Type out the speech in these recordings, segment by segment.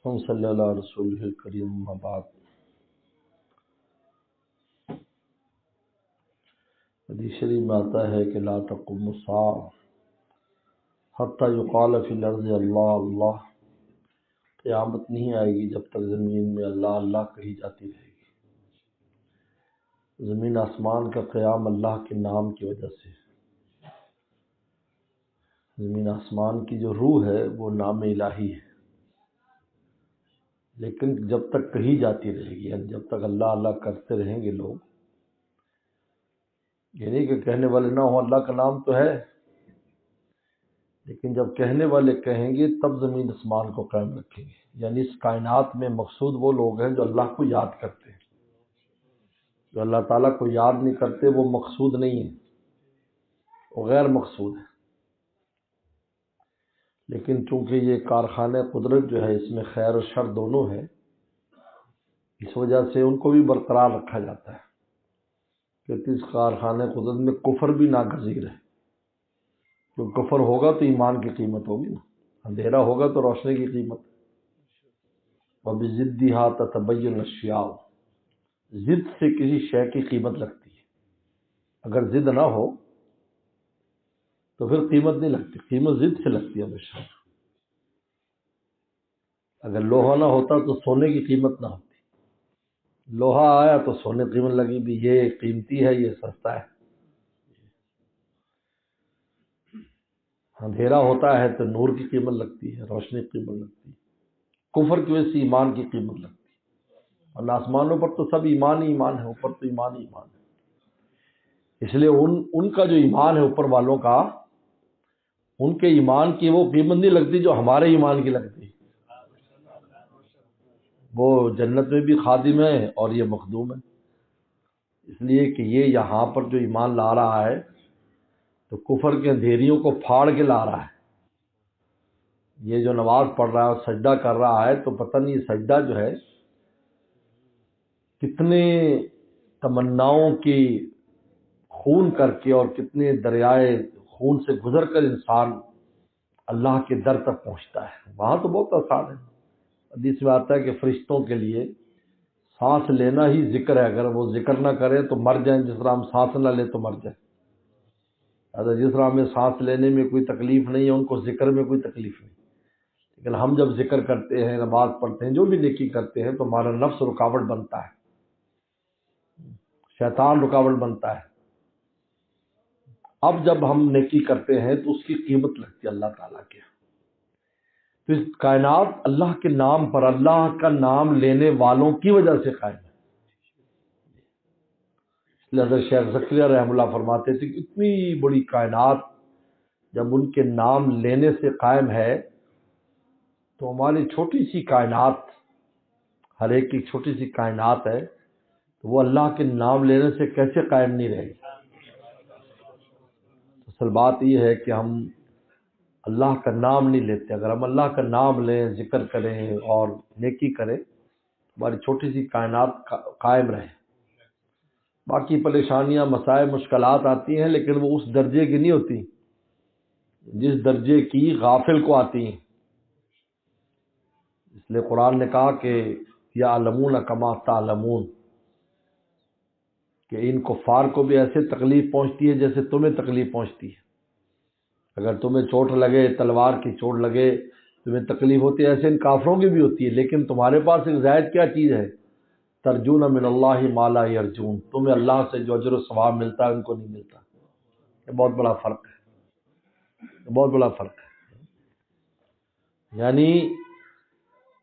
ہم صلی اللہ رسول الکریم اما بعد۔ حدیث شریف میں آتا ہے کہ لا تقوم الساعة حتی یقال فی الارض اللہ اللہ، قیامت نہیں آئے گی جب تک زمین میں اللہ اللہ کہی جاتی رہے گی۔ زمین آسمان کا قیام اللہ کے نام کی وجہ سے، زمین آسمان کی جو روح ہے وہ نام الہی ہے، لیکن جب تک کہی جاتی رہے گی، یعنی جب تک اللہ اللہ کرتے رہیں گے لوگ، یہ نہیں کہ کہنے والے نہ ہوں، اللہ کا نام تو ہے، لیکن جب کہنے والے کہیں گے تب زمین آسمان کو قائم رکھیں گے۔ یعنی اس کائنات میں مقصود وہ لوگ ہیں جو اللہ کو یاد کرتے ہیں، جو اللہ تعالیٰ کو یاد نہیں کرتے وہ مقصود نہیں ہے، وہ غیر مقصود ہے۔ لیکن چونکہ یہ کارخانہ قدرت جو ہے اس میں خیر و شر دونوں ہے، اس وجہ سے ان کو بھی برقرار رکھا جاتا ہے کہ اس کارخانہ قدرت میں کفر بھی ناگزیر ہے۔ جو کفر ہوگا تو ایمان کی قیمت ہوگی نا، اندھیرا ہوگا تو روشنی کی قیمت۔ وَبِضِدِّهَا تَتَبَيَّنُ الْأَشْيَاءُ، ضد سے کسی شے کی قیمت لگتی ہے، اگر ضد نہ ہو تو پھر قیمت نہیں لگتی، قیمت ضد سے لگتی ہے ہمیشہ۔ اگر لوہا نہ ہوتا تو سونے کی قیمت نہ ہوتی، لوہا آیا تو سونے کی قیمت لگی بھی یہ قیمتی ہے، یہ سستا ہے۔ اندھیرا ہوتا ہے تو نور کی قیمت لگتی ہے، روشنی کی قیمت لگتی ہے۔ کفر کی وجہ سے ایمان کی قیمت لگتی ہے، اور آسمانوں پر تو سب ایمان ہی ایمان ہے، اوپر تو ایمان ہی ایمان ہے۔ اس لیے ان کا جو ایمان ہے اوپر والوں کا، ان کے ایمان کی وہ قیمت نہیں لگتی جو ہمارے ایمان کی لگتی۔ وہ جنت میں بھی خادم ہے اور یہ مخدوم ہے، اس لیے کہ یہ یہاں پر جو ایمان لا رہا ہے تو کفر کے اندھیریوں کو پھاڑ کے لا رہا ہے۔ یہ جو نماز پڑھ رہا ہے اور سجدہ کر رہا ہے تو پتہ نہیں یہ سجدہ جو ہے کتنے تمناؤں کی خون کر کے اور کتنے دریائے خون سے گزر کر انسان اللہ کے در تک پہنچتا ہے۔ وہاں تو بہت آسان ہے، حدیث میں آتا ہے کہ فرشتوں کے لیے سانس لینا ہی ذکر ہے، اگر وہ ذکر نہ کریں تو مر جائیں، جس طرح ہم سانس نہ لیں تو مر جائیں۔ جس طرح ہمیں سانس لینے میں کوئی تکلیف نہیں ہے ان کو ذکر میں کوئی تکلیف نہیں، لیکن ہم جب ذکر کرتے ہیں، نماز پڑھتے ہیں، جو بھی نیکی کرتے ہیں تو ہمارا نفس رکاوٹ بنتا ہے، شیطان رکاوٹ بنتا ہے۔ اب جب ہم نیکی کرتے ہیں تو اس کی قیمت لگتی ہے اللہ تعالیٰ کے۔ تو اس کائنات اللہ کے نام پر، اللہ کا نام لینے والوں کی وجہ سے قائم ہے۔ حضرت شیخ زکریا رحمہ اللہ فرماتے تھے کہ اتنی بڑی کائنات جب ان کے نام لینے سے قائم ہے تو ہماری چھوٹی سی کائنات، ہر ایک کی چھوٹی سی کائنات ہے، تو وہ اللہ کے نام لینے سے کیسے قائم نہیں رہے گی؟ اصل بات یہ ہے کہ ہم اللہ کا نام نہیں لیتے۔ اگر ہم اللہ کا نام لیں، ذکر کریں اور نیکی کریں، ہماری چھوٹی سی کائنات قائم رہے۔ باقی پریشانیاں، مسائل، مشکلات آتی ہیں لیکن وہ اس درجے کی نہیں ہوتی جس درجے کی غافل کو آتی ہیں۔ اس لیے قرآن نے کہا کہ یعلمون کما تعلمون، کہ ان کفار کو بھی ایسے تکلیف پہنچتی ہے جیسے تمہیں تکلیف پہنچتی ہے۔ اگر تمہیں چوٹ لگے، تلوار کی چوٹ لگے، تمہیں تکلیف ہوتی ہے، ایسے ان کافروں کی بھی ہوتی ہے، لیکن تمہارے پاس ایک زائد کیا چیز ہے؟ ترجون من اللہ ما لا یرجون، تمہیں اللہ سے جو اجر و ثواب ملتا ہے ان کو نہیں ملتا۔ یہ بہت بڑا فرق ہے، یہ بہت بڑا فرق ہے۔ یعنی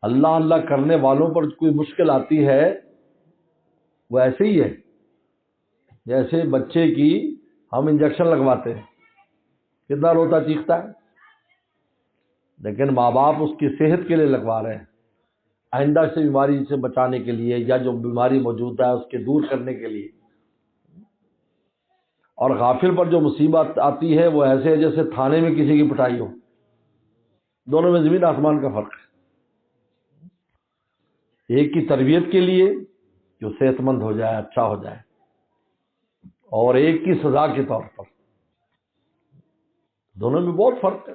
اللہ اللہ کرنے والوں پر کوئی مشکل آتی ہے وہ ایسے ہی ہے جیسے بچے کی ہم انجیکشن لگواتے ہیں، کتنا روتا چیختا ہے، لیکن ماں باپ اس کی صحت کے لیے لگوا رہے ہیں، آئندہ سے بیماری سے بچانے کے لیے، یا جو بیماری موجود ہے اس کے دور کرنے کے لیے۔ اور غافل پر جو مصیبت آتی ہے وہ ایسے ہے جیسے تھانے میں کسی کی پٹائی ہو۔ دونوں میں زمین آسمان کا فرق ہے۔ ایک کی تربیت کے لیے جو صحت مند ہو جائے، اچھا ہو جائے، اور ایک کی سزا کے طور پر، دونوں میں بہت فرق ہے۔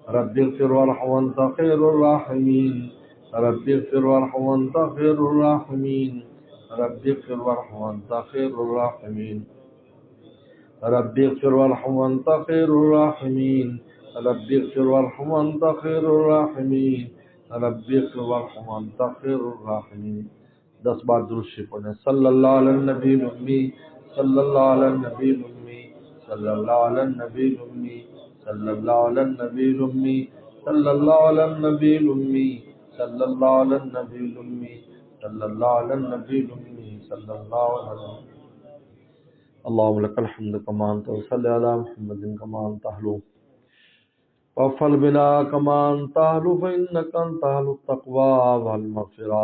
رب اغفر وارحم وانت خیر الراحمین رب اغفر وارحم وانت خیر الراحمین رب اغفر وارحم وانت خیر الراحمین رب اغفر وارحم وانت خیر الراحمین رب اغفر وارحم وانت خیر الراحمین رب اغفر وارحم وانت خیر الراحمین 10 بار درود شریف پڑھیں صلی اللہ علی النبی الامی صلی اللہ علی النبی الامی صلی اللہ علی النبی الامی صلی اللہ علی النبی الامی صلی اللہ علی النبی الامی صلی اللہ علی النبی الامی صلی اللہ علی النبی الامی صلی اللہ علیہ اللهم لك الحمد كما انت وصل على محمد كما انت اهله وافعل بنا كما انت اهله فانك انت اهل التقوى والمغفرة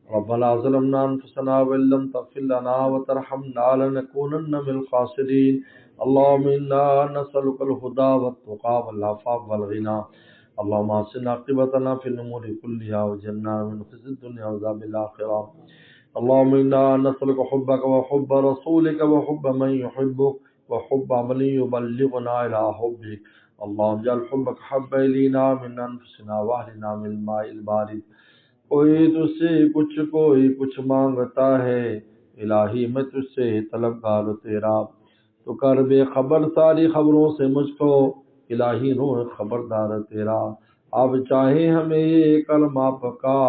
ربنا ظلمنا انفسنا وان لم تغفر لنا وترحمنا لنكونن من الخاسرين اللهم انا نسألك الهدى والتقى والعفاف والغنى اللهم احسن عاقبتنا في الامور كلها واجعلنا من خزي الدنيا وعذاب الاخرة اللهم انا نسألك حبك وحب رسولك وحب من يحبك وحب عمل يبلغنا الى حبك اللهم اجعل حبك حب الينا من انفسنا واهلنا من الماء البارد کوئی تجھ سے کوئی کچھ مانگتا ہے الہی میں تجھ سے طلبگار تیرا تو کر بے خبر ساری خبروں سے مجھ کو الہی روح خبردار تیرا اب چاہے ہمیں یہ کلمہ پکا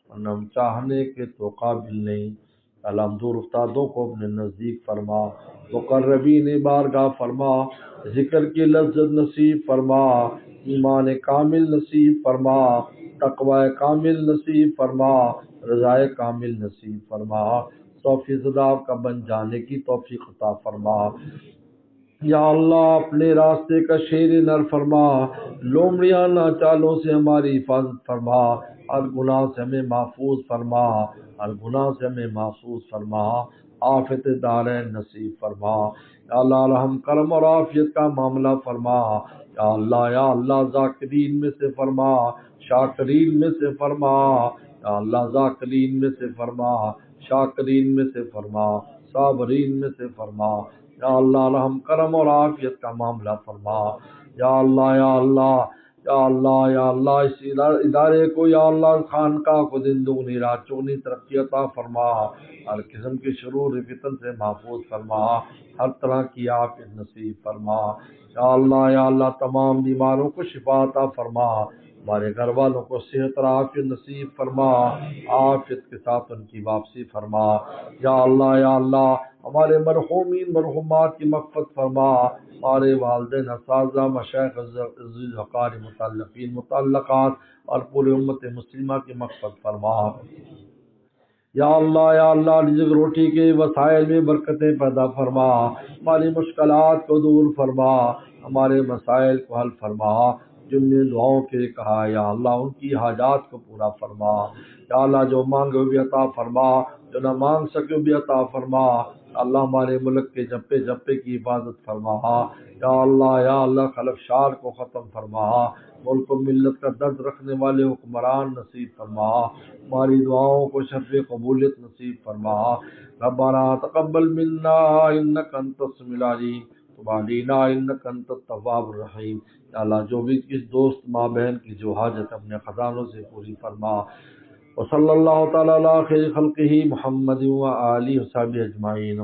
ہم چاہنے کے تو قابل نہیں علم دور افتادوں کو اپنے نزدیک فرما مقربین بارگاہ فرما ذکر کی لذت نصیب فرما ایمان کامل نصیب فرما تقوی کامل نصیب فرما رضائے کامل نصیب فرما 100% آپ کا بن جانے کی توفیق عطا فرما یا اللہ اپنے راستے کا شیر نر فرما لومڑیانہ چالوں سے ہماری حفاظت فرما ہر گناہ سے ہمیں محفوظ فرما ہر گناہ سے ہمیں محفوظ فرما آفت دارین نصیب فرما یا اللہ رحم کرم اور عافیت کا معاملہ فرما یا اللہ ذاکرین میں سے فرما شاکرین میں سے فرما یا اللہ ذاکرین میں سے فرما شاکرین میں سے فرما صابرین میں سے فرما یا اللہ رحم کرم اور عافیت کا معاملہ فرما یا اللہ اس ادارے کو یا اللہ خانقاہ کو دن دگنی رات چگنی ترقی عطا فرما ہر قسم کے شرور فتن سے محفوظ فرما ہر طرح کی عافیت نصیب فرما یا اللہ تمام بیماروں کو شفا عطا فرما ہمارے گھر والوں کو صحت اور عافیت نصیب فرما عافیت کے ساتھ ان کی واپسی فرما یا اللہ ہمارے مرحومین مرحومات کی مغفرت فرما ہمارے والدین اساتذہ مشائخ عزیز وقار متعلقین متعلقات اور پورے امت مسلمہ کی مغفرت فرما یا اللہ رزق روٹی کے وسائل میں برکتیں پیدا فرما ہماری مشکلات کو دور فرما ہمارے مسائل کو حل فرما جن نے دعاؤں کے کہا یا اللہ ان کی حاجات کو پورا فرما یا اللہ جو مانگے بھی عطا فرما جو نہ مانگ سکے بھی عطا فرما اللہ ہمارے ملک کے جپے کی حفاظت فرما یا اللہ خلف شار کو ختم فرما ملک و ملت کا درد رکھنے والے حکمران نصیب فرما ہماری دعاؤں کو شرف قبولیت نصیب فرما ربنا تقبل منا انک انت السمیع العلیم تب علینا انک انت التواب الرحیم یا اللہ جو بھی کس دوست ماں بہن کی جو حاجت اپنے خزانوں سے پوری فرما وصلی اللہ تعالی علی خیر خلقہ محمد و آلہ وصحبہ اجمعین